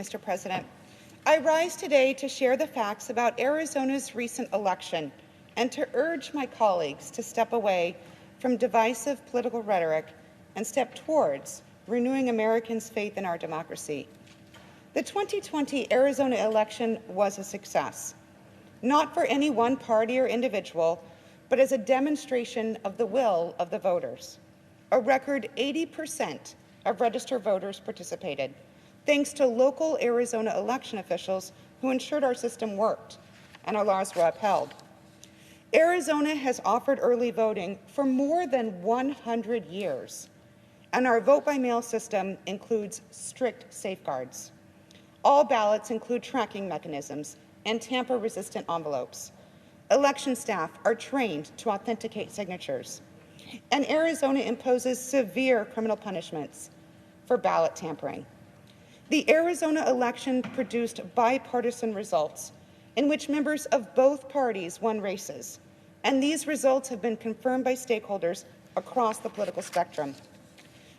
Mr. President. I rise today to share the facts about Arizona's recent election and to urge my colleagues to step away from divisive political rhetoric and step towards renewing Americans' faith in our democracy. The 2020 Arizona election was a success, not for any one party or individual, but as a demonstration of the will of the voters. A record 80% of registered voters participated, thanks to local Arizona election officials who ensured our system worked and our laws were upheld. Arizona has offered early voting for more than 100 years, and our vote-by-mail system includes strict safeguards. All ballots include tracking mechanisms and tamper-resistant envelopes. Election staff are trained to authenticate signatures, and Arizona imposes severe criminal punishments for ballot tampering. The Arizona election produced bipartisan results in which members of both parties won races, and these results have been confirmed by stakeholders across the political spectrum.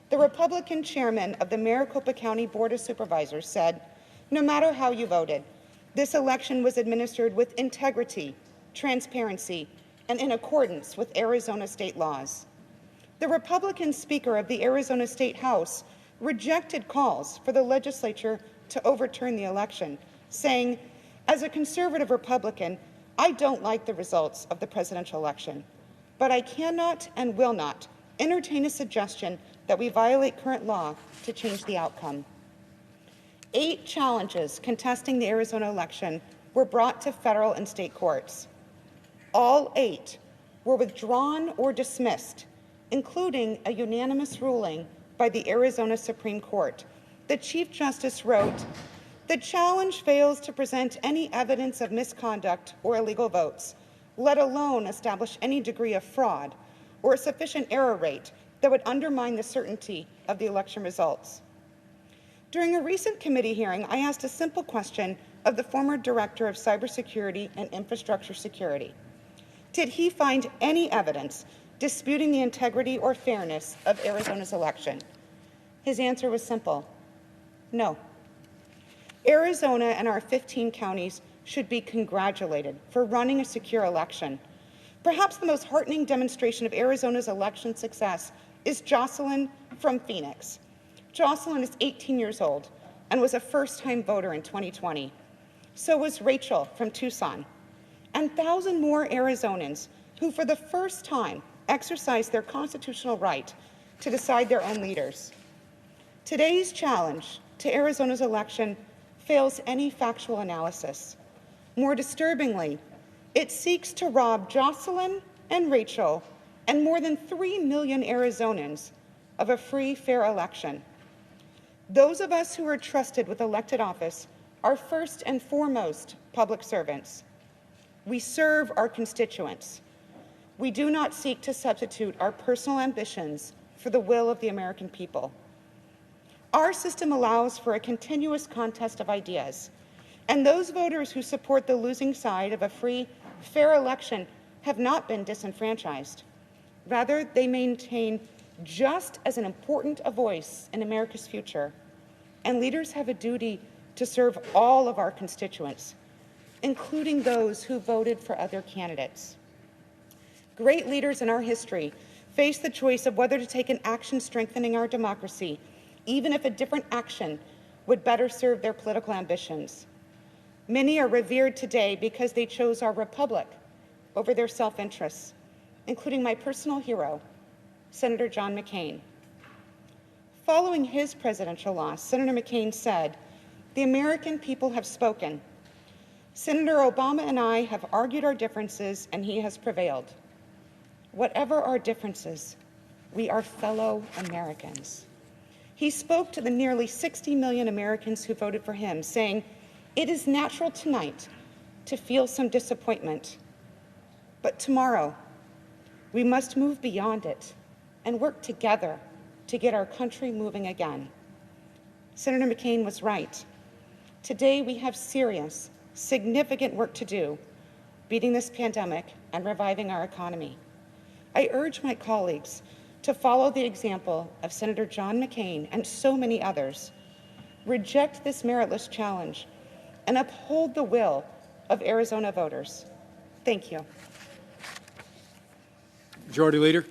The Republican chairman of the Maricopa County Board of Supervisors said, "No matter how you voted, this election was administered with integrity, transparency, and in accordance with Arizona state laws." The Republican Speaker of the Arizona State House rejected calls for the legislature to overturn the election, saying, "As a conservative Republican, I don't like the results of the presidential election, but I cannot and will not entertain a suggestion that we violate current law to change the outcome." 8 challenges contesting the Arizona election were brought to federal and state courts. All 8 were withdrawn or dismissed, including a unanimous ruling by the Arizona Supreme Court. The Chief Justice wrote, "The challenge fails to present any evidence of misconduct or illegal votes, let alone establish any degree of fraud or a sufficient error rate that would undermine the certainty of the election results." During a recent committee hearing, I asked a simple question of the former Director of Cybersecurity and Infrastructure Security. Did he find any evidence disputing the integrity or fairness of Arizona's election? His answer was simple: no. Arizona and our 15 counties should be congratulated for running a secure election. Perhaps the most heartening demonstration of Arizona's election success is Jocelyn from Phoenix. Jocelyn is 18 years old and was a first-time voter in 2020. So was Rachel from Tucson, and 1,000 more Arizonans who for the first time exercised their constitutional right to decide their own leaders. Today's challenge to Arizona's election fails any factual analysis. More disturbingly, it seeks to rob Jocelyn and Rachel and more than 3 million Arizonans of a free, fair election. Those of us who are trusted with elected office are first and foremost public servants. We serve our constituents. We do not seek to substitute our personal ambitions for the will of the American people. Our system allows for a continuous contest of ideas, and those voters who support the losing side of a free, fair election have not been disenfranchised. Rather, they maintain just as an important a voice in America's future, and leaders have a duty to serve all of our constituents, including those who voted for other candidates. Great leaders in our history face the choice of whether to take an action strengthening our democracy, even if a different action would better serve their political ambitions. Many are revered today because they chose our republic over their self-interests, including my personal hero, Senator John McCain. Following his presidential loss, Senator McCain said, "The American people have spoken. Senator Obama and I have argued our differences, and he has prevailed. Whatever our differences, we are fellow Americans." He spoke to the nearly 60 million Americans who voted for him, saying, "It is natural tonight to feel some disappointment, but tomorrow we must move beyond it and work together to get our country moving again." Senator McCain was right. Today we have serious, significant work to do, beating this pandemic and reviving our economy. I urge my colleagues to follow the example of Senator John McCain and so many others reject this meritless challenge, and uphold the will of Arizona voters. Thank you. Majority Leader.